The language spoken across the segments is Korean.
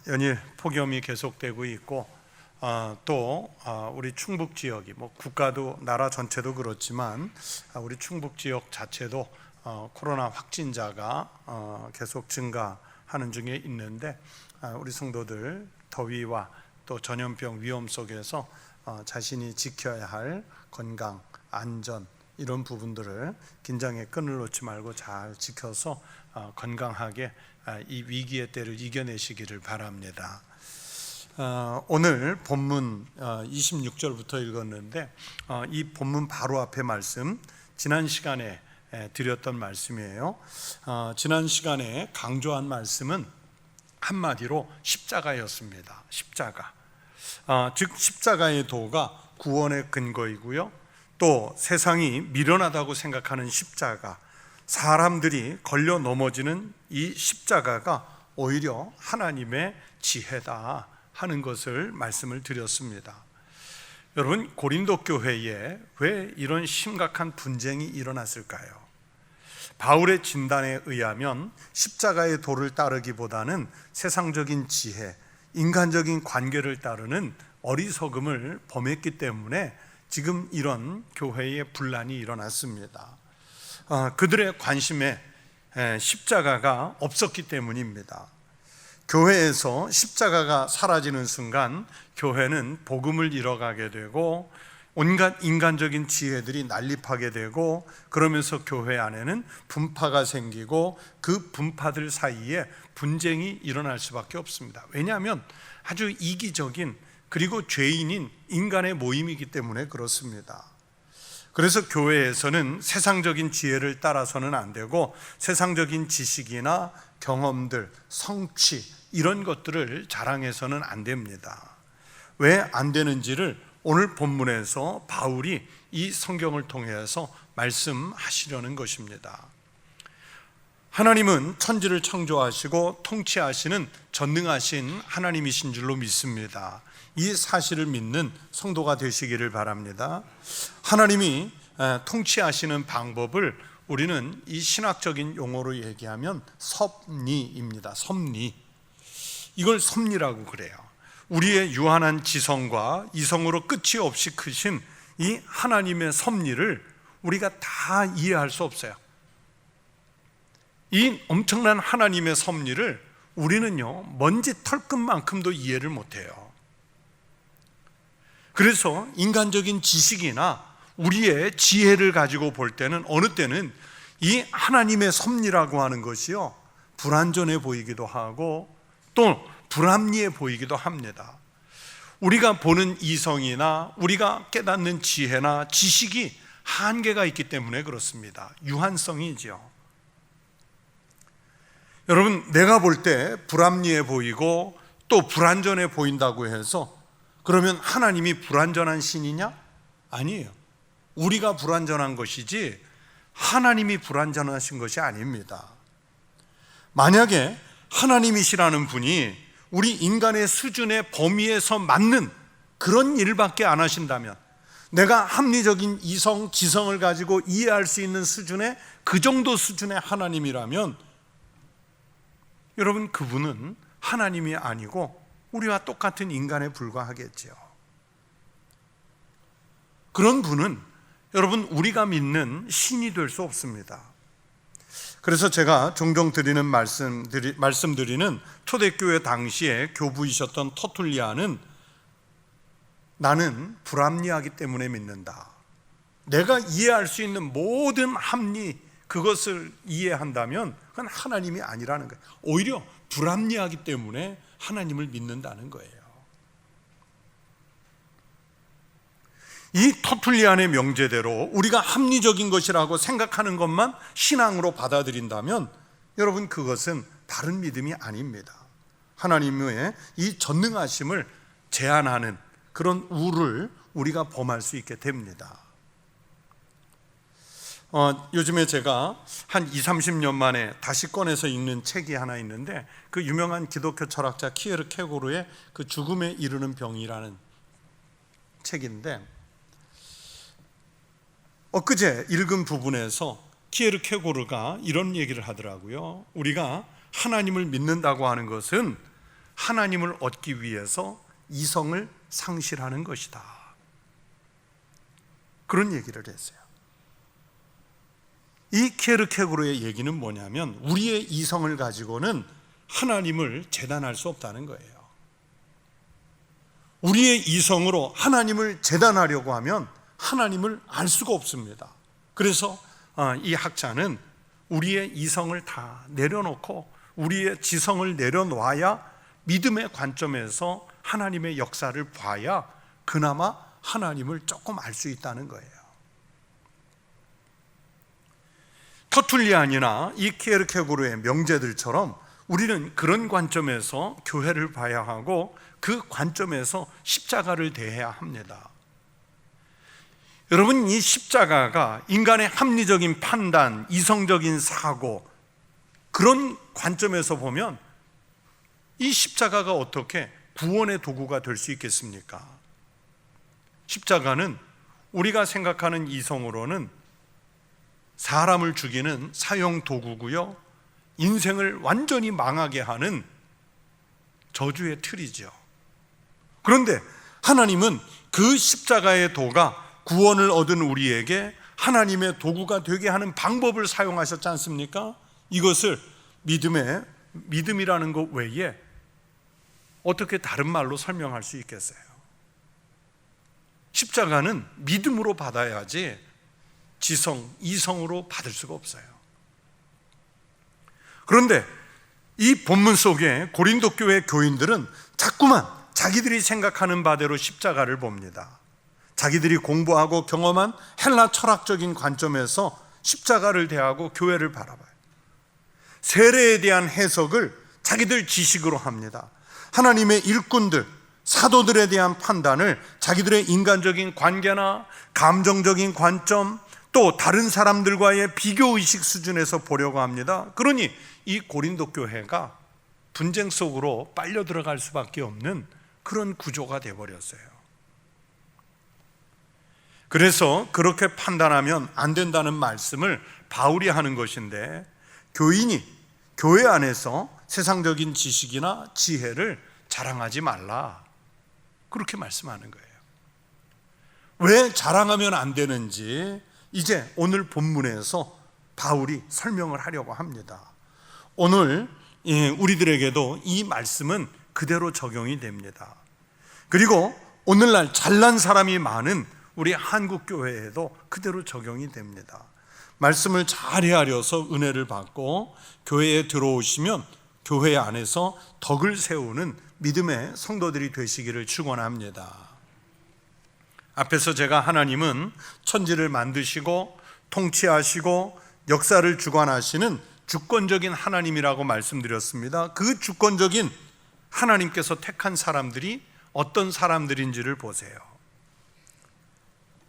연일 폭염이 계속되고 있고 또 우리 충북 지역이 국가도 나라 전체도 그렇지만 우리 충북 지역 자체도 코로나 확진자가 계속 증가하는 중에 있는데 우리 성도들 더위와 또 전염병 위험 속에서 자신이 지켜야 할 건강, 안전 이런 부분들을 긴장의 끈을 놓지 말고 잘 지켜서 건강하게 이 위기의 때를 이겨내시기를 바랍니다. 오늘 본문 26절부터 읽었는데 이 본문 바로 앞에 말씀, 지난 시간에 드렸던 말씀이에요. 지난 시간에 강조한 말씀은 한마디로 십자가였습니다. 십자가, 즉 십자가의 도가 구원의 근거이고요, 또 세상이 미련하다고 생각하는 십자가, 사람들이 걸려 넘어지는 이 십자가가 오히려 하나님의 지혜다 하는 것을 말씀을 드렸습니다. 여러분, 고린도 교회에 왜 이런 심각한 분쟁이 일어났을까요? 바울의 진단에 의하면 십자가의 도를 따르기보다는 세상적인 지혜, 인간적인 관계를 따르는 어리석음을 범했기 때문에 지금 이런 교회의 분란이 일어났습니다. 그들의 관심에 십자가가 없었기 때문입니다. 교회에서 십자가가 사라지는 순간 교회는 복음을 잃어가게 되고 온갖 인간적인 지혜들이 난립하게 되고, 그러면서 교회 안에는 분파가 생기고 그 분파들 사이에 분쟁이 일어날 수밖에 없습니다. 왜냐하면 아주 이기적인 그리고 죄인인 인간의 모임이기 때문에 그렇습니다. 그래서 교회에서는 세상적인 지혜를 따라서는 안 되고 세상적인 지식이나 경험들, 성취 이런 것들을 자랑해서는 안 됩니다. 왜 안 되는지를 오늘 본문에서 바울이 이 성경을 통해서 말씀하시려는 것입니다. 하나님은 천지를 창조하시고 통치하시는 전능하신 하나님이신 줄로 믿습니다. 이 사실을 믿는 성도가 되시기를 바랍니다. 하나님이 통치하시는 방법을 우리는 이 신학적인 용어로 얘기하면 섭리입니다. 섭리. 이걸 섭리라고 그래요. 우리의 유한한 지성과 이성으로 끝이 없이 크신 이 하나님의 섭리를 우리가 다 이해할 수 없어요. 이 엄청난 하나님의 섭리를 우리는요, 먼지 털끝만큼도 이해를 못해요. 그래서 인간적인 지식이나 우리의 지혜를 가지고 볼 때는 어느 때는 이 하나님의 섭리라고 하는 것이요, 불완전해 보이기도 하고 또 불합리해 보이기도 합니다. 우리가 보는 이성이나 우리가 깨닫는 지혜나 지식이 한계가 있기 때문에 그렇습니다. 유한성이지요. 여러분, 내가 볼 때 불합리해 보이고 또 불완전해 보인다고 해서 그러면 하나님이 불완전한 신이냐? 아니에요. 우리가 불완전한 것이지 하나님이 불완전하신 것이 아닙니다. 만약에 하나님이시라는 분이 우리 인간의 수준의 범위에서 맞는 그런 일밖에 안 하신다면, 내가 합리적인 이성, 지성을 가지고 이해할 수 있는 수준의 그 정도 수준의 하나님이라면 여러분, 그분은 하나님이 아니고 우리와 똑같은 인간에 불과하겠지요. 그런 분은 여러분, 우리가 믿는 신이 될 수 없습니다. 그래서 제가 종종 드리는 말씀드리는 초대교회 당시에 교부이셨던 터툴리아는 나는 불합리하기 때문에 믿는다. 내가 이해할 수 있는 모든 합리, 그것을 이해한다면 그건 하나님이 아니라는 거예요. 오히려 불합리하기 때문에 하나님을 믿는다는 거예요. 이 터툴리안의 명제대로 우리가 합리적인 것이라고 생각하는 것만 신앙으로 받아들인다면 여러분, 그것은 바른 믿음이 아닙니다. 하나님의 이 전능하심을 제한하는 그런 우를 우리가 범할 수 있게 됩니다. 요즘에 제가 한 20-30년 만에 다시 꺼내서 읽는 책이 하나 있는데, 그 유명한 기독교 철학자 키에르케고르의 그 죽음에 이르는 병이라는 책인데, 엊그제 읽은 부분에서 키에르케고르가 이런 얘기를 하더라고요. 우리가 하나님을 믿는다고 하는 것은 하나님을 얻기 위해서 이성을 상실하는 것이다. 그런 얘기를 했어요. 이 키에르케고르의 얘기는 뭐냐면 우리의 이성을 가지고는 하나님을 재단할 수 없다는 거예요. 우리의 이성으로 하나님을 재단하려고 하면 하나님을 알 수가 없습니다. 그래서 이 학자는 우리의 이성을 다 내려놓고 우리의 지성을 내려놔야 믿음의 관점에서 하나님의 역사를 봐야 그나마 하나님을 조금 알 수 있다는 거예요. 터툴리안이나 이 키에르케고르의 명제들처럼 우리는 그런 관점에서 교회를 봐야 하고 그 관점에서 십자가를 대해야 합니다. 여러분, 이 십자가가 인간의 합리적인 판단, 이성적인 사고, 그런 관점에서 보면 이 십자가가 어떻게 구원의 도구가 될 수 있겠습니까? 십자가는 우리가 생각하는 이성으로는 사람을 죽이는 사형 도구고요, 인생을 완전히 망하게 하는 저주의 틀이죠. 그런데 하나님은 그 십자가의 도가 구원을 얻은 우리에게 하나님의 도구가 되게 하는 방법을 사용하셨지 않습니까? 이것을 믿음이라는 것 외에 어떻게 다른 말로 설명할 수 있겠어요? 십자가는 믿음으로 받아야지 지성, 이성으로 받을 수가 없어요. 그런데 이 본문 속에 고린도 교회 교인들은 자꾸만 자기들이 생각하는 바대로 십자가를 봅니다. 자기들이 공부하고 경험한 헬라 철학적인 관점에서 십자가를 대하고 교회를 바라봐요. 세례에 대한 해석을 자기들 지식으로 합니다. 하나님의 일꾼들, 사도들에 대한 판단을 자기들의 인간적인 관계나 감정적인 관점, 또 다른 사람들과의 비교의식 수준에서 보려고 합니다. 그러니 이 고린도 교회가 분쟁 속으로 빨려 들어갈 수밖에 없는 그런 구조가 되어버렸어요. 그래서 그렇게 판단하면 안 된다는 말씀을 바울이 하는 것인데, 교인이 교회 안에서 세상적인 지식이나 지혜를 자랑하지 말라, 그렇게 말씀하는 거예요. 왜 자랑하면 안 되는지 이제 오늘 본문에서 바울이 설명을 하려고 합니다. 오늘 우리들에게도 이 말씀은 그대로 적용이 됩니다. 그리고 오늘날 잘난 사람이 많은 우리 한국교회에도 그대로 적용이 됩니다. 말씀을 잘 헤아려서 은혜를 받고 교회에 들어오시면 교회 안에서 덕을 세우는 믿음의 성도들이 되시기를 축원합니다. 앞에서 제가 하나님은 천지를 만드시고 통치하시고 역사를 주관하시는 주권적인 하나님이라고 말씀드렸습니다. 그 주권적인 하나님께서 택한 사람들이 어떤 사람들인지를 보세요.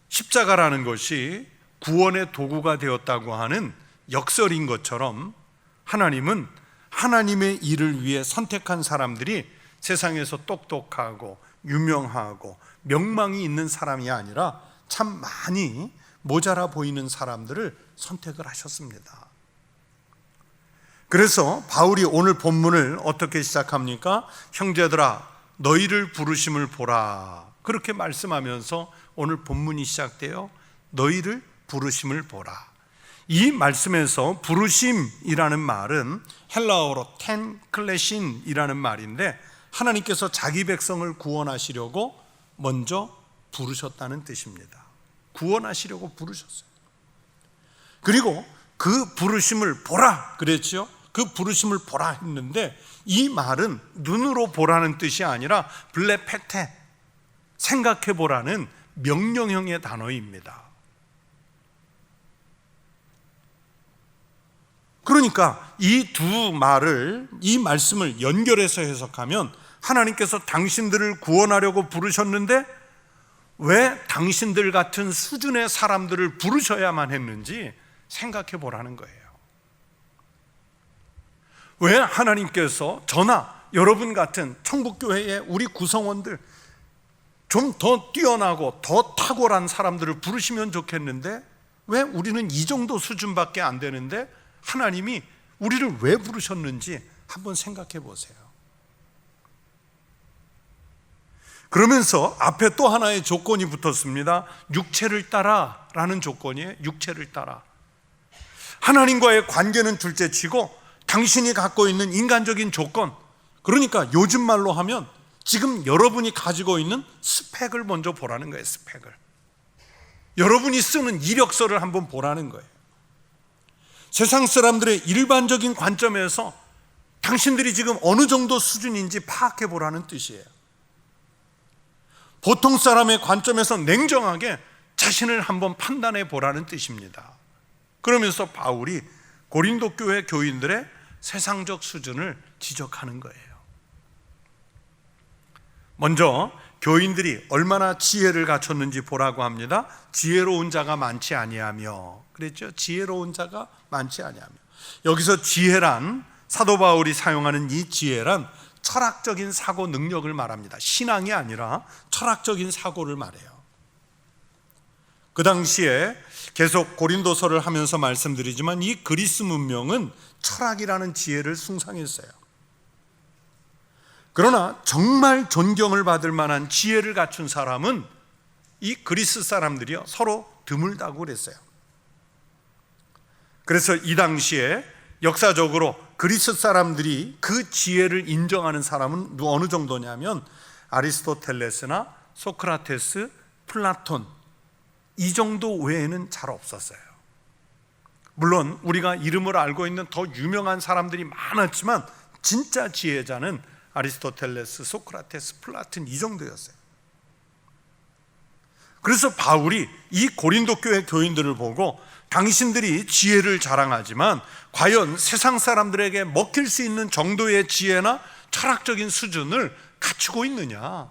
십자가라는 것이 구원의 도구가 되었다고 하는 역설인 것처럼 하나님은 하나님의 일을 위해 선택한 사람들이 세상에서 똑똑하고 유명하고 명망이 있는 사람이 아니라 참 많이 모자라 보이는 사람들을 선택을 하셨습니다. 그래서 바울이 오늘 본문을 어떻게 시작합니까? 형제들아, 너희를 부르심을 보라, 그렇게 말씀하면서 오늘 본문이 시작돼요. 너희를 부르심을 보라. 이 말씀에서 부르심이라는 말은 헬라어로 텐 클레신이라는 말인데, 하나님께서 자기 백성을 구원하시려고 먼저 부르셨다는 뜻입니다. 구원하시려고 부르셨어요. 그리고 그 부르심을 보라 그랬죠. 그 부르심을 보라 했는데, 이 말은 눈으로 보라는 뜻이 아니라 블레페테, 생각해 보라는 명령형의 단어입니다. 그러니까 이 두 말을, 이 말씀을 연결해서 해석하면 하나님께서 당신들을 구원하려고 부르셨는데 왜 당신들 같은 수준의 사람들을 부르셔야만 했는지 생각해 보라는 거예요. 왜 하나님께서 저나 여러분 같은 천국교회의 우리 구성원들, 좀 더 뛰어나고 더 탁월한 사람들을 부르시면 좋겠는데 왜 우리는 이 정도 수준밖에 안 되는데 하나님이 우리를 왜 부르셨는지 한번 생각해 보세요. 그러면서 앞에 또 하나의 조건이 붙었습니다. 육체를 따라 라는 조건이에요. 육체를 따라. 하나님과의 관계는 둘째치고 당신이 갖고 있는 인간적인 조건, 그러니까 요즘 말로 하면 지금 여러분이 가지고 있는 스펙을 먼저 보라는 거예요. 스펙을. 여러분이 쓰는 이력서를 한번 보라는 거예요. 세상 사람들의 일반적인 관점에서 당신들이 지금 어느 정도 수준인지 파악해 보라는 뜻이에요. 보통 사람의 관점에서 냉정하게 자신을 한번 판단해 보라는 뜻입니다. 그러면서 바울이 고린도 교회 교인들의 세상적 수준을 지적하는 거예요. 먼저 교인들이 얼마나 지혜를 갖췄는지 보라고 합니다. 지혜로운 자가 많지 아니하며, 그랬죠? 지혜로운 자가 많지 아니하며. 여기서 지혜란, 사도 바울이 사용하는 이 지혜란 철학적인 사고 능력을 말합니다. 신앙이 아니라 철학적인 사고를 말해요. 그 당시에 계속 고린도서를 하면서 말씀드리지만 이 그리스 문명은 철학이라는 지혜를 숭상했어요. 그러나 정말 존경을 받을 만한 지혜를 갖춘 사람은 이 그리스 사람들이요 서로 드물다고 그랬어요. 그래서 이 당시에 역사적으로 그리스 사람들이 그 지혜를 인정하는 사람은 어느 정도냐면 아리스토텔레스나 소크라테스, 플라톤, 이 정도 외에는 잘 없었어요. 물론 우리가 이름을 알고 있는 더 유명한 사람들이 많았지만 진짜 지혜자는 아리스토텔레스, 소크라테스, 플라톤 이 정도였어요. 그래서 바울이 이 고린도 교회 교인들을 보고 당신들이 지혜를 자랑하지만 과연 세상 사람들에게 먹힐 수 있는 정도의 지혜나 철학적인 수준을 갖추고 있느냐,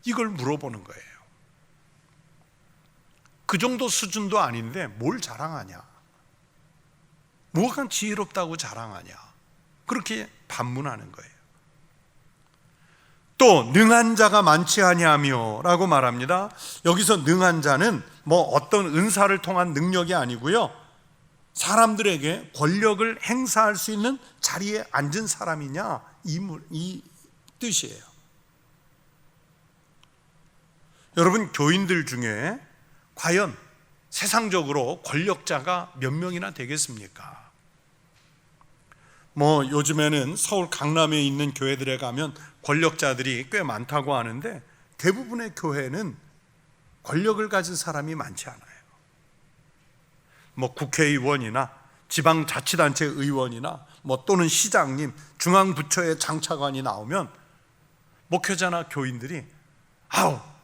이걸 물어보는 거예요. 그 정도 수준도 아닌데 뭘 자랑하냐, 뭐가 지혜롭다고 자랑하냐, 그렇게 반문하는 거예요. 또 능한 자가 많지 아니하며 라고 말합니다. 여기서 능한 자는 뭐 어떤 은사를 통한 능력이 아니고요, 사람들에게 권력을 행사할 수 있는 자리에 앉은 사람이냐, 이 뜻이에요. 여러분, 교인들 중에 과연 세상적으로 권력자가 몇 명이나 되겠습니까? 뭐 요즘에는 서울 강남에 있는 교회들에 가면 권력자들이 꽤 많다고 하는데 대부분의 교회는 권력을 가진 사람이 많지 않아요. 뭐 국회의원이나 지방자치단체 의원이나 뭐 또는 시장님, 중앙부처의 장차관이 나오면 목회자나 교인들이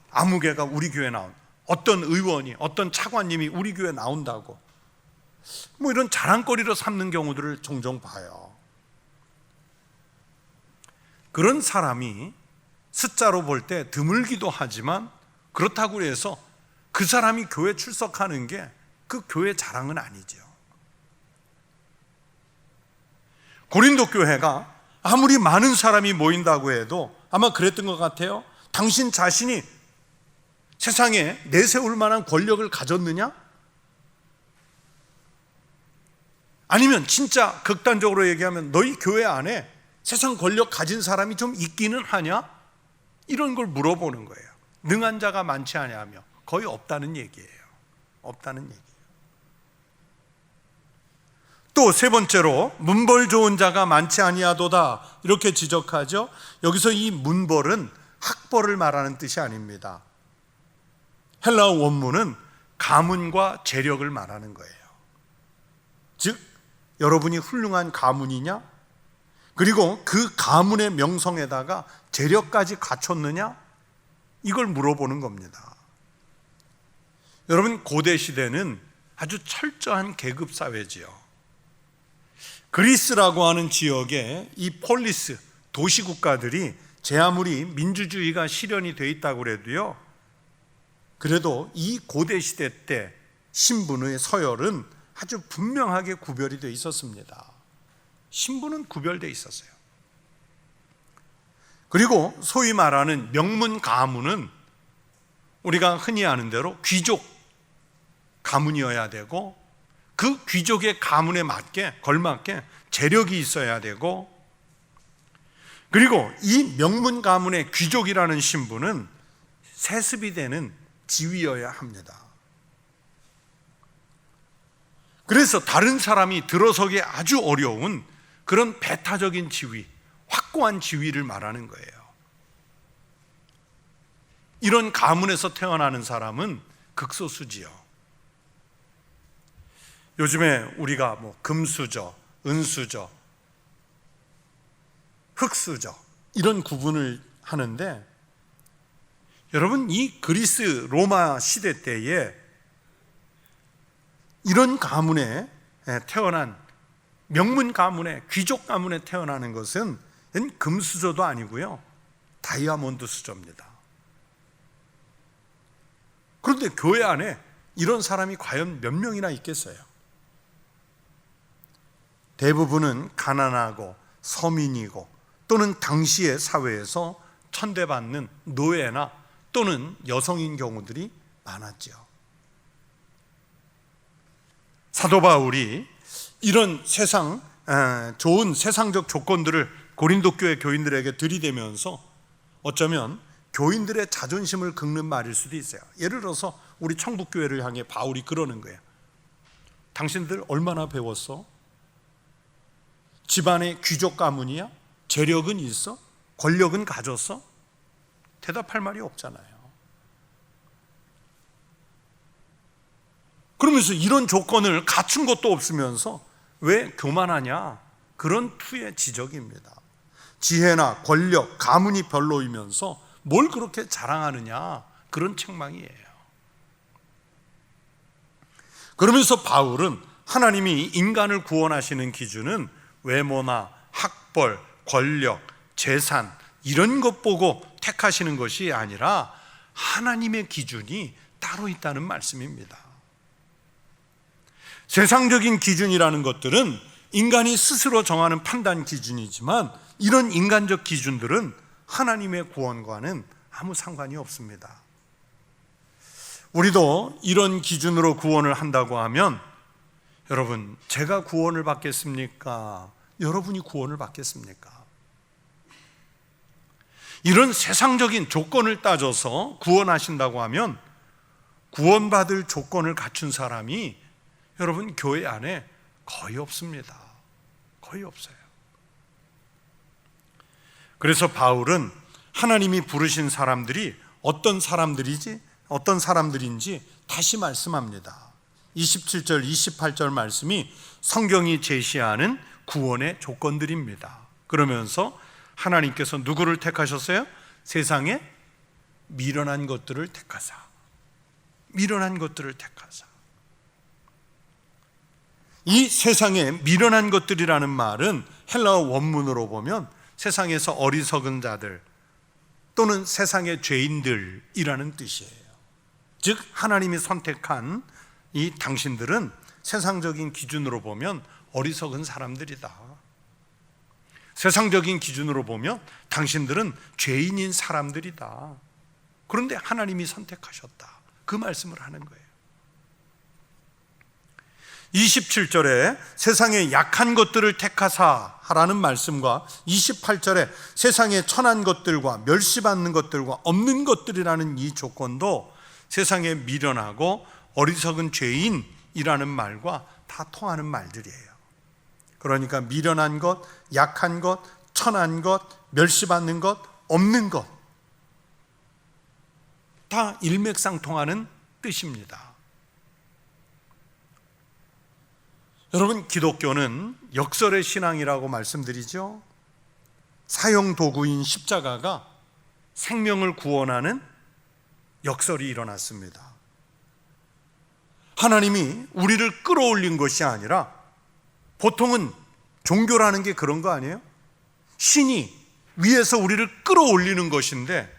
아무개가 우리 교회 나온다, 어떤 의원이, 어떤 차관님이 우리 교회 나온다고 뭐 이런 자랑거리로 삼는 경우들을 종종 봐요. 그런 사람이 숫자로 볼 때 드물기도 하지만 그렇다고 해서 그 사람이 교회 출석하는 게 그 교회 자랑은 아니죠. 고린도 교회가 아무리 많은 사람이 모인다고 해도 아마 그랬던 것 같아요. 당신 자신이 세상에 내세울 만한 권력을 가졌느냐? 아니면 진짜 극단적으로 얘기하면 너희 교회 안에 세상 권력 가진 사람이 좀 있기는 하냐? 이런 걸 물어보는 거예요. 능한 자가 많지 아니하며, 거의 없다는 얘기예요. 없다는 얘기예요. 또 세 번째로 문벌 좋은 자가 많지 아니하도다 이렇게 지적하죠. 여기서 이 문벌은 학벌을 말하는 뜻이 아닙니다. 헬라어 원문은 가문과 재력을 말하는 거예요. 즉 여러분이 훌륭한 가문이냐, 그리고 그 가문의 명성에다가 재력까지 갖췄느냐, 이걸 물어보는 겁니다. 여러분, 고대 시대는 아주 철저한 계급 사회지요. 그리스라고 하는 지역에 이 폴리스, 도시국가들이 제 아무리 민주주의가 실현이 돼 있다고 그래도요, 그래도 이 고대 시대 때 신분의 서열은 아주 분명하게 구별이 돼 있었습니다. 신분은 구별돼 있었어요. 그리고 소위 말하는 명문 가문은 우리가 흔히 아는 대로 귀족 가문이어야 되고, 그 귀족의 가문에 맞게 걸맞게 재력이 있어야 되고, 그리고 이 명문 가문의 귀족이라는 신분은 세습이 되는 지위여야 합니다. 그래서 다른 사람이 들어서기 아주 어려운 그런 배타적인 지위, 확고한 지위를 말하는 거예요. 이런 가문에서 태어나는 사람은 극소수지요. 요즘에 우리가 금수저, 은수저, 흙수저 이런 구분을 하는데, 여러분, 이 그리스 로마 시대 때에 이런 가문에 태어난, 명문 가문에, 귀족 가문에 태어나는 것은 금수저도 아니고요, 다이아몬드 수저입니다. 그런데 교회 안에 이런 사람이 과연 몇 명이나 있겠어요? 대부분은 가난하고 서민이고, 또는 당시의 사회에서 천대받는 노예나 또는 여성인 경우들이 많았죠. 사도 바울이 이런 좋은 세상적 조건들을 고린도 교회 교인들에게 들이대면서 어쩌면 교인들의 자존심을 긁는 말일 수도 있어요. 예를 들어서 우리 청북교회를 향해 바울이 그러는 거예요. 당신들 얼마나 배웠어? 집안의 귀족 가문이야? 재력은 있어? 권력은 가졌어? 대답할 말이 없잖아요. 그러면서 이런 조건을 갖춘 것도 없으면서 왜 교만하냐? 그런 투의 지적입니다. 지혜나 권력, 가문이 별로이면서 뭘 그렇게 자랑하느냐? 그런 책망이에요. 그러면서 바울은 하나님이 인간을 구원하시는 기준은 외모나 학벌, 권력, 재산 이런 것 보고 택하시는 것이 아니라 하나님의 기준이 따로 있다는 말씀입니다. 세상적인 기준이라는 것들은 인간이 스스로 정하는 판단 기준이지만, 이런 인간적 기준들은 하나님의 구원과는 아무 상관이 없습니다. 우리도 이런 기준으로 구원을 한다고 하면, 여러분, 제가 구원을 받겠습니까? 여러분이 구원을 받겠습니까? 이런 세상적인 조건을 따져서 구원하신다고 하면 구원받을 조건을 갖춘 사람이 여러분 교회 안에 거의 없습니다. 거의 없어요. 그래서 바울은 하나님이 부르신 사람들이 어떤 사람들인지 다시 말씀합니다. 27절, 28절 말씀이 성경이 제시하는 구원의 조건들입니다. 그러면서 하나님께서 누구를 택하셨어요? 세상에 미련한 것들을 택하사. 미련한 것들을 택하사. 이 세상에 미련한 것들이라는 말은 헬라어 원문으로 보면 세상에서 어리석은 자들 또는 세상의 죄인들이라는 뜻이에요. 즉 하나님이 선택한 이 당신들은 세상적인 기준으로 보면 어리석은 사람들이다. 세상적인 기준으로 보면 당신들은 죄인인 사람들이다. 그런데 하나님이 선택하셨다. 그 말씀을 하는 거예요. 27절에 세상의 약한 것들을 택하사 하라는 말씀과 28절에 세상의 천한 것들과 멸시받는 것들과 없는 것들이라는 이 조건도 세상에 미련하고 어리석은 죄인이라는 말과 다 통하는 말들이에요. 그러니까 미련한 것, 약한 것, 천한 것, 멸시받는 것, 없는 것 다 일맥상통하는 뜻입니다. 여러분, 기독교는 역설의 신앙이라고 말씀드리죠. 사형 도구인 십자가가 생명을 구원하는 역설이 일어났습니다. 하나님이 우리를 끌어올린 것이 아니라, 보통은 종교라는 게 그런 거 아니에요? 신이 위에서 우리를 끌어올리는 것인데,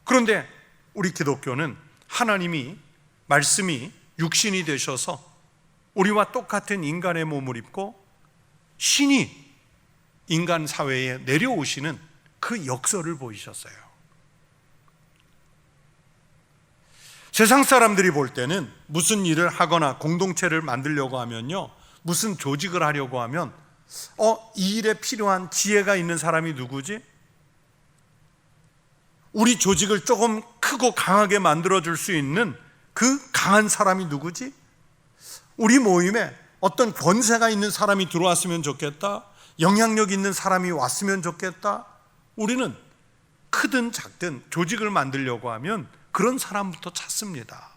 그런데 우리 기독교는 하나님이, 말씀이 육신이 되셔서 우리와 똑같은 인간의 몸을 입고 신이 인간 사회에 내려오시는 그 역설을 보이셨어요. 세상 사람들이 볼 때는 무슨 일을 하거나 공동체를 만들려고 하면요, 무슨 조직을 하려고 하면 이 일에 필요한 지혜가 있는 사람이 누구지? 우리 조직을 조금 크고 강하게 만들어줄 수 있는 그 강한 사람이 누구지? 우리 모임에 어떤 권세가 있는 사람이 들어왔으면 좋겠다. 영향력 있는 사람이 왔으면 좋겠다. 우리는 크든 작든 조직을 만들려고 하면 그런 사람부터 찾습니다.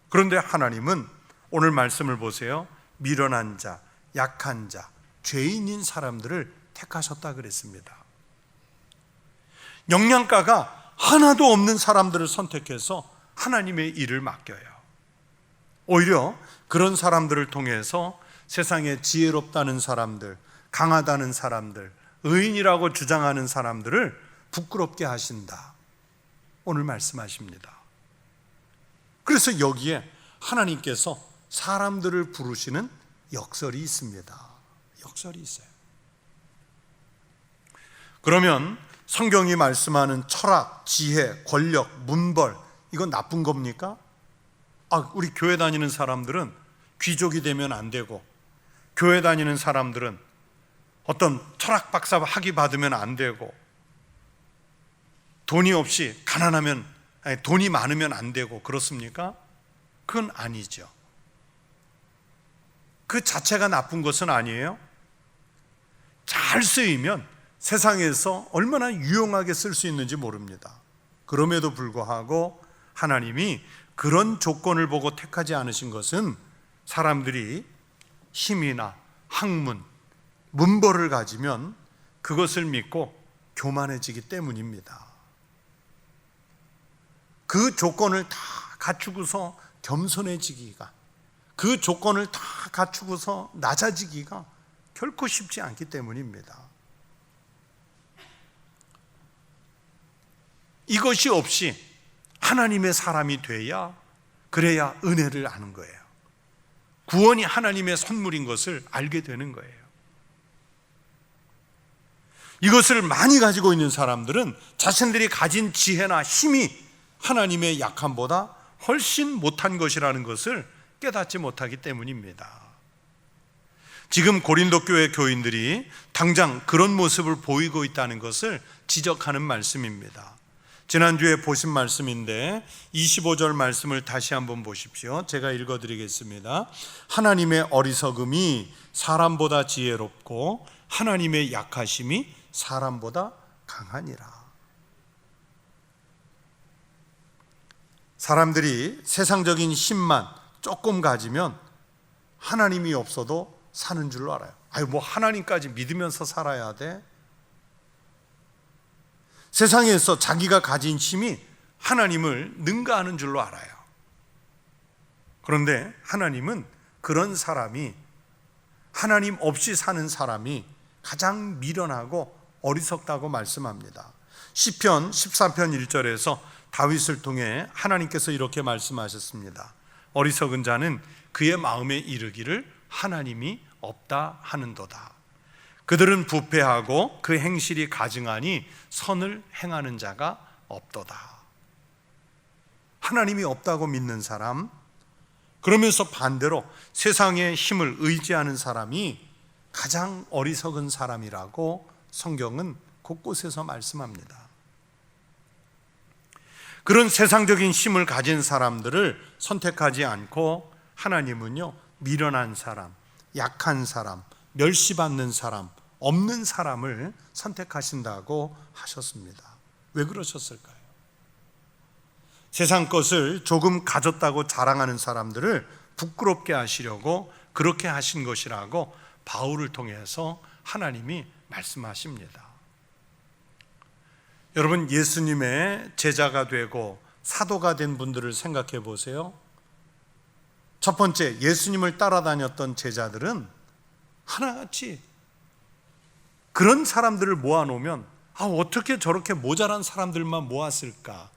그런데 하나님은 오늘 말씀을 보세요. 미련한 자, 약한 자, 죄인인 사람들을 택하셨다 그랬습니다. 영양가가 하나도 없는 사람들을 선택해서 하나님의 일을 맡겨요. 오히려 그런 사람들을 통해서 세상에 지혜롭다는 사람들, 강하다는 사람들, 의인이라고 주장하는 사람들을 부끄럽게 하신다. 오늘 말씀하십니다. 그래서 여기에 하나님께서 사람들을 부르시는 역설이 있습니다. 역설이 있어요. 그러면 성경이 말씀하는 철학, 지혜, 권력, 문벌, 이건 나쁜 겁니까? 우리 교회 다니는 사람들은 귀족이 되면 안 되고, 교회 다니는 사람들은 어떤 철학 박사 학위 받으면 안 되고, 돈이 없이 가난하면, 돈이 많으면 안 되고, 그렇습니까? 그건 아니죠. 그 자체가 나쁜 것은 아니에요. 잘 쓰이면 세상에서 얼마나 유용하게 쓸 수 있는지 모릅니다. 그럼에도 불구하고 하나님이 그런 조건을 보고 택하지 않으신 것은 사람들이 힘이나 학문, 문벌을 가지면 그것을 믿고 교만해지기 때문입니다. 그 조건을 다 갖추고서 겸손해지기가, 그 조건을 다 갖추고서 낮아지기가 결코 쉽지 않기 때문입니다. 이것이 없이 하나님의 사람이 돼야, 그래야 은혜를 아는 거예요. 구원이 하나님의 선물인 것을 알게 되는 거예요. 이것을 많이 가지고 있는 사람들은 자신들이 가진 지혜나 힘이 하나님의 약함보다 훨씬 못한 것이라는 것을 깨닫지 못하기 때문입니다. 지금 고린도 교회 교인들이 당장 그런 모습을 보이고 있다는 것을 지적하는 말씀입니다. 지난주에 보신 말씀인데 25절 말씀을 다시 한번 보십시오. 제가 읽어드리겠습니다. 하나님의 어리석음이 사람보다 지혜롭고 하나님의 약하심이 사람보다 강하니라. 사람들이 세상적인 힘만 조금 가지면 하나님이 없어도 사는 줄로 알아요. 하나님까지 믿으면서 살아야 돼? 세상에서 자기가 가진 힘이 하나님을 능가하는 줄로 알아요. 그런데 하나님은 그런 사람이, 하나님 없이 사는 사람이 가장 미련하고 어리석다고 말씀합니다. 시편 14편 1절에서 다윗을 통해 하나님께서 이렇게 말씀하셨습니다. 어리석은 자는 그의 마음에 이르기를 하나님이 없다 하는도다. 그들은 부패하고 그 행실이 가증하니 선을 행하는 자가 없도다. 하나님이 없다고 믿는 사람, 그러면서 반대로 세상의 힘을 의지하는 사람이 가장 어리석은 사람이라고 성경은 곳곳에서 말씀합니다. 그런 세상적인 힘을 가진 사람들을 선택하지 않고 하나님은요, 미련한 사람, 약한 사람, 멸시받는 사람, 없는 사람을 선택하신다고 하셨습니다. 왜 그러셨을까요? 세상 것을 조금 가졌다고 자랑하는 사람들을 부끄럽게 하시려고 그렇게 하신 것이라고 바울을 통해서 하나님이 말씀하십니다. 여러분, 예수님의 제자가 되고 사도가 된 분들을 생각해 보세요. 첫 번째, 예수님을 따라다녔던 제자들은 하나같이 그런 사람들을 모아놓으면 어떻게 저렇게 모자란 사람들만 모았을까?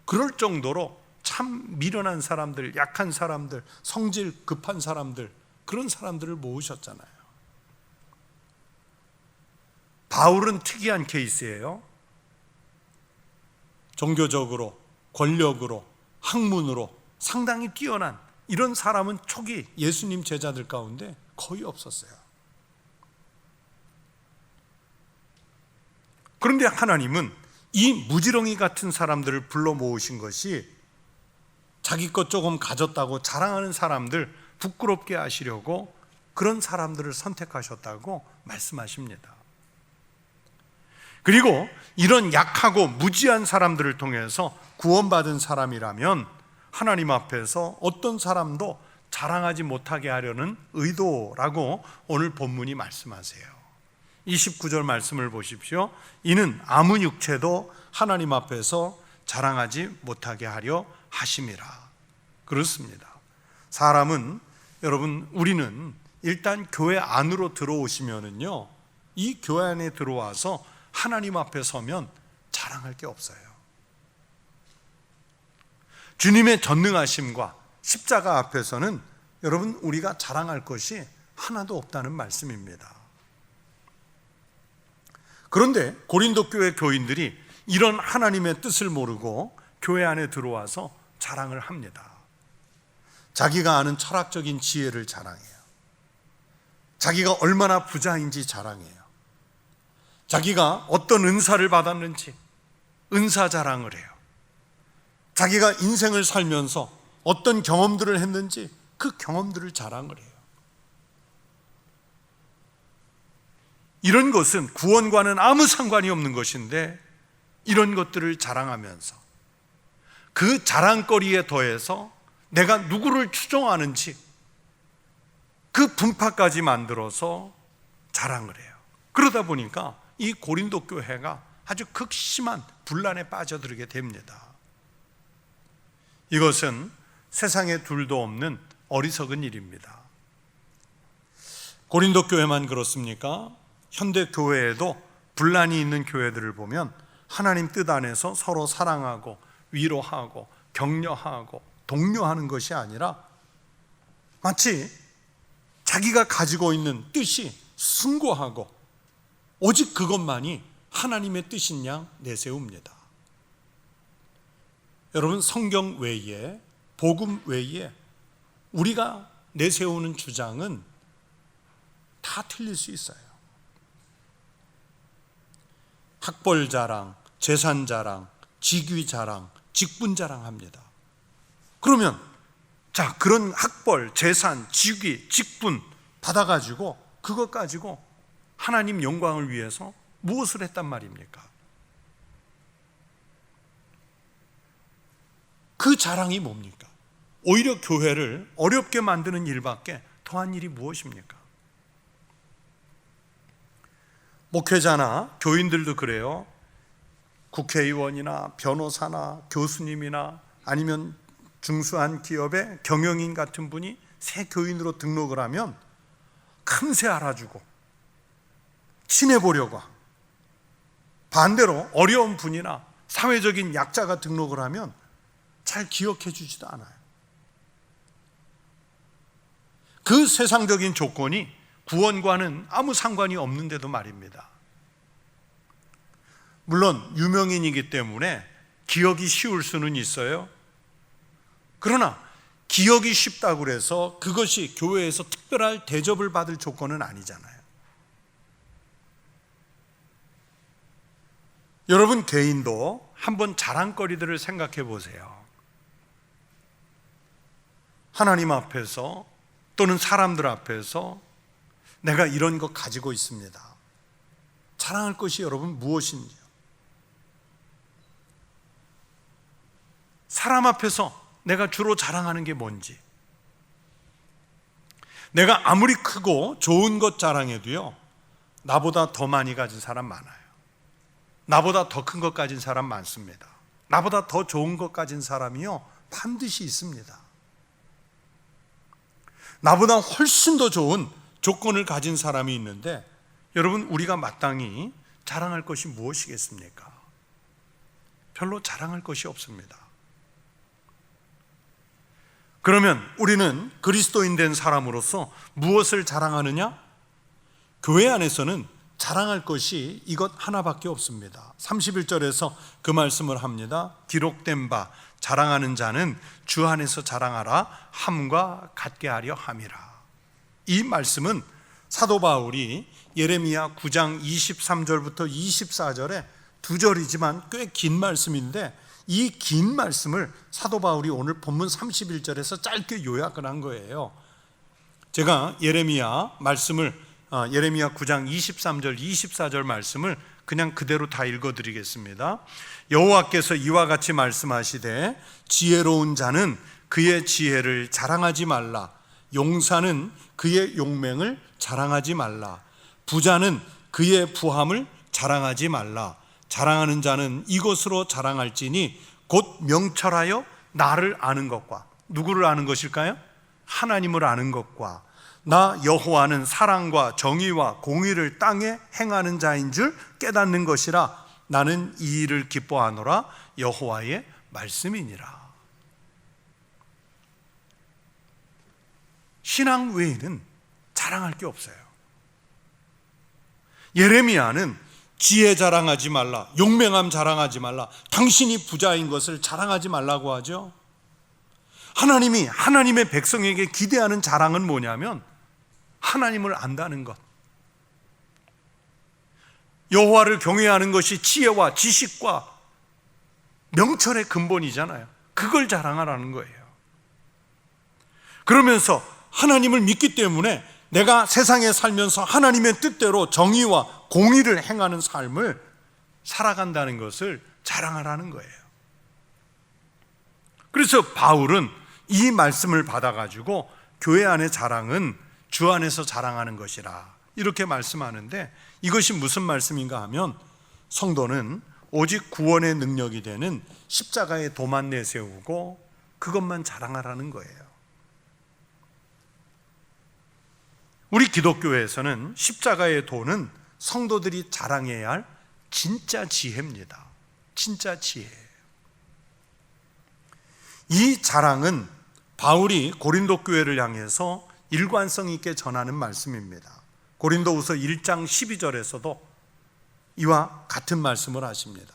그럴 정도로 참 미련한 사람들, 약한 사람들, 성질 급한 사람들, 그런 사람들을 모으셨잖아요. 바울은 특이한 케이스예요. 종교적으로, 권력으로, 학문으로 상당히 뛰어난 이런 사람은 초기 예수님 제자들 가운데 거의 없었어요. 그런데 하나님은 이 무지렁이 같은 사람들을 불러 모으신 것이 자기 것 조금 가졌다고 자랑하는 사람들 부끄럽게 하시려고 그런 사람들을 선택하셨다고 말씀하십니다. 그리고 이런 약하고 무지한 사람들을 통해서 구원받은 사람이라면 하나님 앞에서 어떤 사람도 자랑하지 못하게 하려는 의도라고 오늘 본문이 말씀하세요. 29절 말씀을 보십시오. 이는 아무 육체도 하나님 앞에서 자랑하지 못하게 하려 하심이라. 그렇습니다. 사람은, 여러분, 우리는 일단 교회 안으로 들어오시면은요, 이 교회 안에 들어와서 하나님 앞에 서면 자랑할 게 없어요. 주님의 전능하심과 십자가 앞에서는 여러분, 우리가 자랑할 것이 하나도 없다는 말씀입니다. 그런데 고린도 교회 교인들이 이런 하나님의 뜻을 모르고 교회 안에 들어와서 자랑을 합니다. 자기가 아는 철학적인 지혜를 자랑해요. 자기가 얼마나 부자인지 자랑해요. 자기가 어떤 은사를 받았는지 은사 자랑을 해요. 자기가 인생을 살면서 어떤 경험들을 했는지 그 경험들을 자랑을 해요. 이런 것은 구원과는 아무 상관이 없는 것인데 이런 것들을 자랑하면서 그 자랑거리에 더해서 내가 누구를 추종하는지 그 분파까지 만들어서 자랑을 해요. 그러다 보니까 이 고린도 교회가 아주 극심한 분란에 빠져들게 됩니다. 이것은 세상에 둘도 없는 어리석은 일입니다. 고린도 교회만 그렇습니까? 현대 교회에도 분란이 있는 교회들을 보면 하나님 뜻 안에서 서로 사랑하고 위로하고 격려하고 독려하는 것이 아니라 마치 자기가 가지고 있는 뜻이 숭고하고 오직 그것만이 하나님의 뜻인 양 내세웁니다. 여러분, 성경 외에, 복음 외에 우리가 내세우는 주장은 다 틀릴 수 있어요. 학벌 자랑, 재산 자랑, 직위 자랑, 직분 자랑합니다. 그러면 자, 그런 학벌, 재산, 직위, 직분 받아가지고 그것 가지고 하나님 영광을 위해서 무엇을 했단 말입니까? 그 자랑이 뭡니까? 오히려 교회를 어렵게 만드는 일밖에 더한 일이 무엇입니까? 목회자나 교인들도 그래요. 국회의원이나 변호사나 교수님이나 아니면 중소한 기업의 경영인 같은 분이 새 교인으로 등록을 하면 금세 알아주고 친해보려고 하고, 반대로 어려운 분이나 사회적인 약자가 등록을 하면 잘 기억해 주지도 않아요. 그 세상적인 조건이 구원과는 아무 상관이 없는데도 말입니다. 물론 유명인이기 때문에 기억이 쉬울 수는 있어요. 그러나 기억이 쉽다고 해서 그것이 교회에서 특별한 대접을 받을 조건은 아니잖아요. 여러분 개인도 한번 자랑거리들을 생각해 보세요. 하나님 앞에서 또는 사람들 앞에서 내가 이런 거 가지고 있습니다. 자랑할 것이 여러분 무엇인지요? 사람 앞에서 내가 주로 자랑하는 게 뭔지. 내가 아무리 크고 좋은 것 자랑해도요, 나보다 더 많이 가진 사람 많아요. 나보다 더 큰 것 가진 사람 많습니다. 나보다 더 좋은 것 가진 사람이요, 반드시 있습니다. 나보다 훨씬 더 좋은 조건을 가진 사람이 있는데, 여러분, 우리가 마땅히 자랑할 것이 무엇이겠습니까? 별로 자랑할 것이 없습니다. 그러면 우리는 그리스도인 된 사람으로서 무엇을 자랑하느냐? 교회 안에서는 자랑할 것이 이것 하나밖에 없습니다. 31절에서 그 말씀을 합니다. 기록된 바 자랑하는 자는 주 안에서 자랑하라 함과 같게 하려 함이라. 이 말씀은 사도 바울이 예레미야 9장 23절부터 24절에 두 절이지만 꽤 긴 말씀인데, 이 긴 말씀을 사도 바울이 오늘 본문 31절에서 짧게 요약을 한 거예요. 제가 예레미야 말씀을 예레미야 9장 23절 24절 말씀을 그냥 그대로 다 읽어드리겠습니다. 여호와께서 이와 같이 말씀하시되 지혜로운 자는 그의 지혜를 자랑하지 말라. 용사는 그의 용맹을 자랑하지 말라. 부자는 그의 부함을 자랑하지 말라. 자랑하는 자는 이것으로 자랑할지니 곧 명철하여 나를 아는 것과, 누구를 아는 것일까요? 하나님을 아는 것과, 나 여호와는 사랑과 정의와 공의를 땅에 행하는 자인 줄 깨닫는 것이라. 나는 이 일을 기뻐하노라. 여호와의 말씀이니라. 신앙 외에는 자랑할 게 없어요. 예레미야는 지혜 자랑하지 말라, 용맹함 자랑하지 말라, 당신이 부자인 것을 자랑하지 말라고 하죠. 하나님이 하나님의 백성에게 기대하는 자랑은 뭐냐면 하나님을 안다는 것, 여호와를 경외하는 것이 지혜와 지식과 명철의 근본이잖아요. 그걸 자랑하라는 거예요. 그러면서 하나님을 믿기 때문에 내가 세상에 살면서 하나님의 뜻대로 정의와 공의를 행하는 삶을 살아간다는 것을 자랑하라는 거예요. 그래서 바울은 이 말씀을 받아가지고 교회 안의 자랑은 주 안에서 자랑하는 것이라 이렇게 말씀하는데, 이것이 무슨 말씀인가 하면 성도는 오직 구원의 능력이 되는 십자가의 도만 내세우고 그것만 자랑하라는 거예요. 우리 기독교에서는 십자가의 도는 성도들이 자랑해야 할 진짜 지혜입니다. 진짜 지혜예요. 이 자랑은 바울이 고린도 교회를 향해서 일관성 있게 전하는 말씀입니다. 고린도후서 1장 12절에서도 이와 같은 말씀을 하십니다.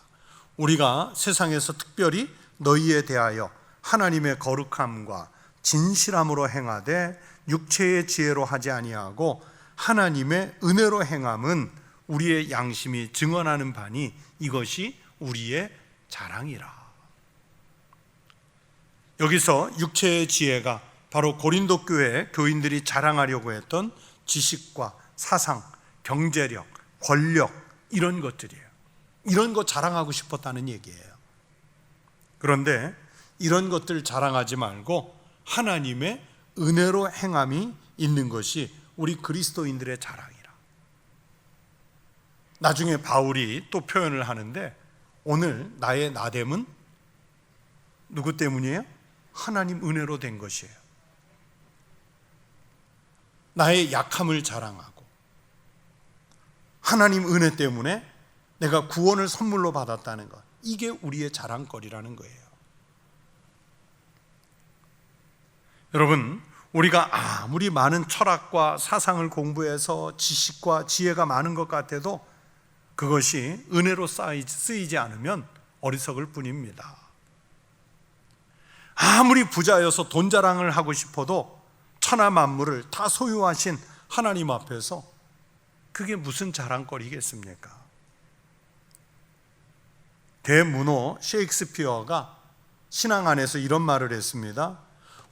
우리가 세상에서 특별히 너희에 대하여 하나님의 거룩함과 진실함으로 행하되 육체의 지혜로 하지 아니하고 하나님의 은혜로 행함은 우리의 양심이 증언하는 바니 이것이 우리의 자랑이라. 여기서 육체의 지혜가 바로 고린도 교회 교인들이 자랑하려고 했던 지식과 사상, 경제력, 권력, 이런 것들이에요. 이런 거 자랑하고 싶었다는 얘기예요. 그런데 이런 것들 자랑하지 말고 하나님의 은혜로 행함이 있는 것이 우리 그리스도인들의 자랑이라. 나중에 바울이 또 표현을 하는데, 오늘 나의 나됨은 누구 때문이에요? 하나님 은혜로 된 것이에요. 나의 약함을 자랑하고 하나님 은혜 때문에 내가 구원을 선물로 받았다는 것, 이게 우리의 자랑거리라는 거예요. 여러분, 우리가 아무리 많은 철학과 사상을 공부해서 지식과 지혜가 많은 것 같아도 그것이 은혜로 쓰이지 않으면 어리석을 뿐입니다. 아무리 부자여서 돈 자랑을 하고 싶어도 천하 만물을 다 소유하신 하나님 앞에서 그게 무슨 자랑거리겠습니까? 대문호 셰익스피어가 신앙 안에서 이런 말을 했습니다.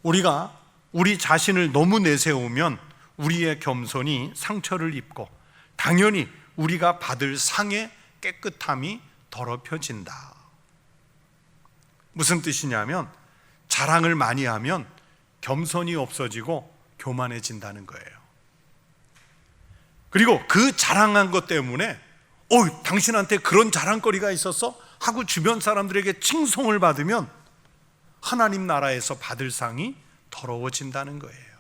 우리가 우리 자신을 너무 내세우면 우리의 겸손이 상처를 입고 당연히 우리가 받을 상의 깨끗함이 더럽혀진다. 무슨 뜻이냐면 자랑을 많이 하면 겸손이 없어지고 교만해진다는 거예요. 그리고 그 자랑한 것 때문에 당신한테 그런 자랑거리가 있었어? 하고 주변 사람들에게 칭송을 받으면 하나님 나라에서 받을 상이 더러워진다는 거예요.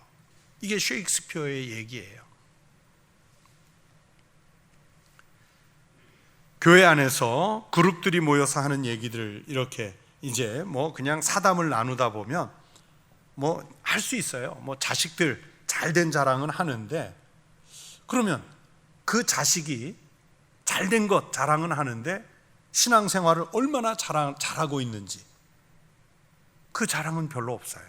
이게 셰익스피어의 얘기예요. 교회 안에서 그룹들이 모여서 하는 얘기들, 이렇게 이제 그냥 사담을 나누다 보면 할 수 있어요. 자식들 잘된 자랑은 하는데, 그러면 그 자식이 잘된 것 자랑은 하는데 신앙생활을 얼마나 잘하고 있는지 그 자랑은 별로 없어요.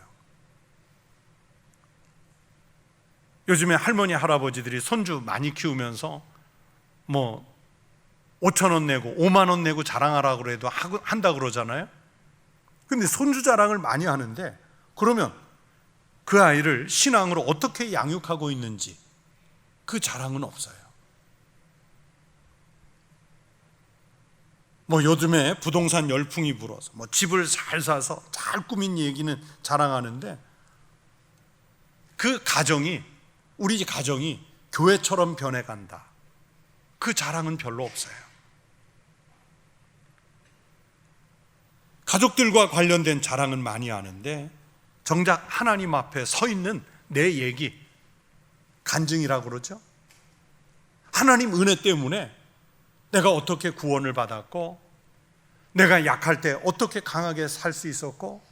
요즘에 할머니 할아버지들이 손주 많이 키우면서 뭐 5천 원 내고 5만 원 내고 자랑하라고 해도 한다 그러잖아요. 근데 손주 자랑을 많이 하는데, 그러면 그 아이를 신앙으로 어떻게 양육하고 있는지 그 자랑은 없어요. 뭐 요즘에 부동산 열풍이 불어서 뭐 집을 잘 사서 잘 꾸민 얘기는 자랑하는데, 그 가정이, 우리 가정이 교회처럼 변해간다, 그 자랑은 별로 없어요. 가족들과 관련된 자랑은 많이 하는데, 정작 하나님 앞에 서 있는 내 얘기, 간증이라고 그러죠. 하나님 은혜 때문에 내가 어떻게 구원을 받았고, 내가 약할 때 어떻게 강하게 살 수 있었고,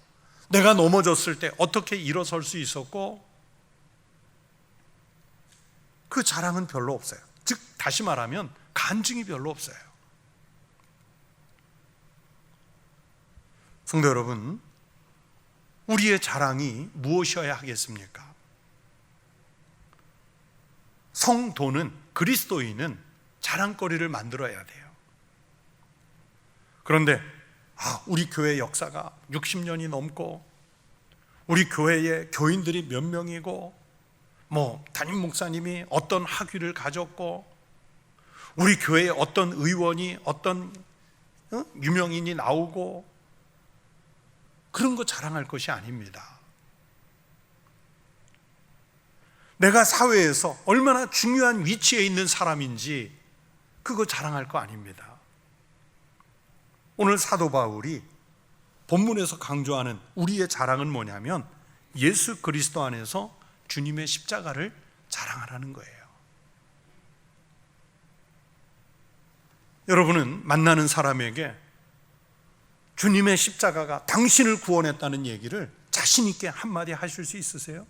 내가 넘어졌을 때 어떻게 일어설 수 있었고, 그 자랑은 별로 없어요. 즉 다시 말하면 간증이 별로 없어요. 성도 여러분, 우리의 자랑이 무엇이어야 하겠습니까? 성도는, 그리스도인은 자랑거리를 만들어야 돼요. 그런데 우리 교회 역사가 60년이 넘고, 우리 교회에 교인들이 몇 명이고, 뭐 담임 목사님이 어떤 학위를 가졌고, 우리 교회에 어떤 의원이, 어떤 유명인이 나오고, 그런 거 자랑할 것이 아닙니다. 내가 사회에서 얼마나 중요한 위치에 있는 사람인지 그거 자랑할 거 아닙니다. 오늘 사도 바울이 본문에서 강조하는 우리의 자랑은 뭐냐면, 예수 그리스도 안에서 주님의 십자가를 자랑하라는 거예요. 여러분은 만나는 사람에게 주님의 십자가가 당신을 구원했다는 얘기를 자신 있게 한마디 하실 수 있으세요?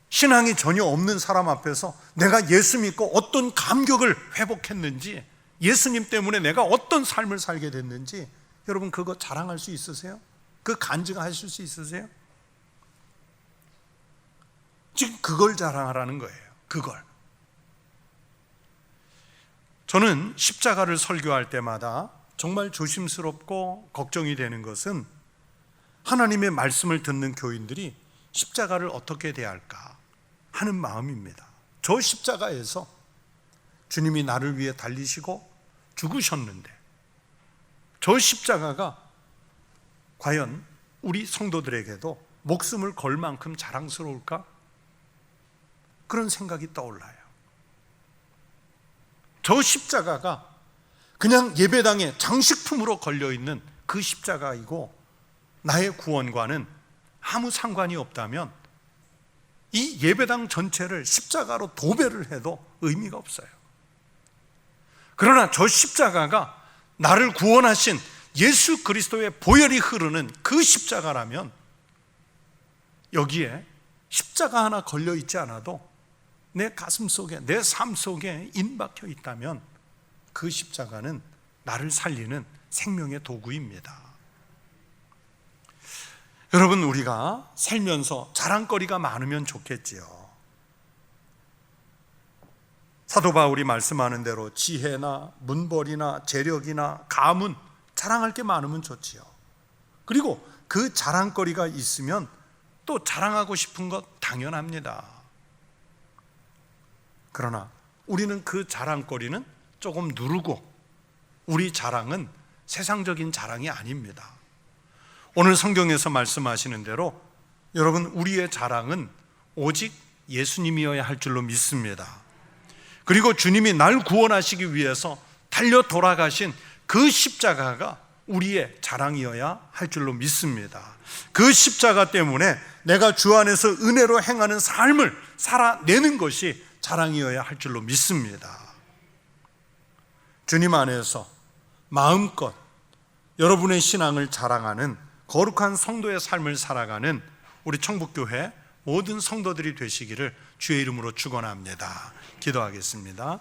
신앙이 전혀 없는 사람 앞에서 내가 예수 믿고 어떤 감격을 회복했는지, 예수님 때문에 내가 어떤 삶을 살게 됐는지, 여러분 그거 자랑할 수 있으세요? 그 간증하실 수 있으세요? 지금 그걸 자랑하라는 거예요. 그걸. 저는 십자가를 설교할 때마다 정말 조심스럽고 걱정이 되는 것은, 하나님의 말씀을 듣는 교인들이 십자가를 어떻게 대할까 하는 마음입니다. 저 십자가에서 주님이 나를 위해 달리시고 죽으셨는데, 저 십자가가 과연 우리 성도들에게도 목숨을 걸 만큼 자랑스러울까? 그런 생각이 떠올라요. 저 십자가가 그냥 예배당에 장식품으로 걸려있는 그 십자가이고, 나의 구원과는 아무 상관이 없다면 이 예배당 전체를 십자가로 도배를 해도 의미가 없어요. 그러나 저 십자가가 나를 구원하신 예수 그리스도의 보혈이 흐르는 그 십자가라면, 여기에 십자가 하나 걸려있지 않아도 내 가슴 속에, 내 삶 속에 인박혀 있다면 그 십자가는 나를 살리는 생명의 도구입니다. 여러분, 우리가 살면서 자랑거리가 많으면 좋겠지요. 사도 바울이 말씀하는 대로 지혜나 문벌이나 재력이나 가문, 자랑할 게 많으면 좋지요. 그리고 그 자랑거리가 있으면 또 자랑하고 싶은 것 당연합니다. 그러나 우리는 그 자랑거리는 조금 누르고, 우리 자랑은 세상적인 자랑이 아닙니다. 오늘 성경에서 말씀하시는 대로 여러분, 우리의 자랑은 오직 예수님이어야 할 줄로 믿습니다. 그리고 주님이 날 구원하시기 위해서 달려 돌아가신 그 십자가가 우리의 자랑이어야 할 줄로 믿습니다. 그 십자가 때문에 내가 주 안에서 은혜로 행하는 삶을 살아내는 것이 자랑이어야 할 줄로 믿습니다. 주님 안에서 마음껏 여러분의 신앙을 자랑하는 거룩한 성도의 삶을 살아가는 우리 청북교회 모든 성도들이 되시기를 주의 이름으로 축원합니다. 기도하겠습니다.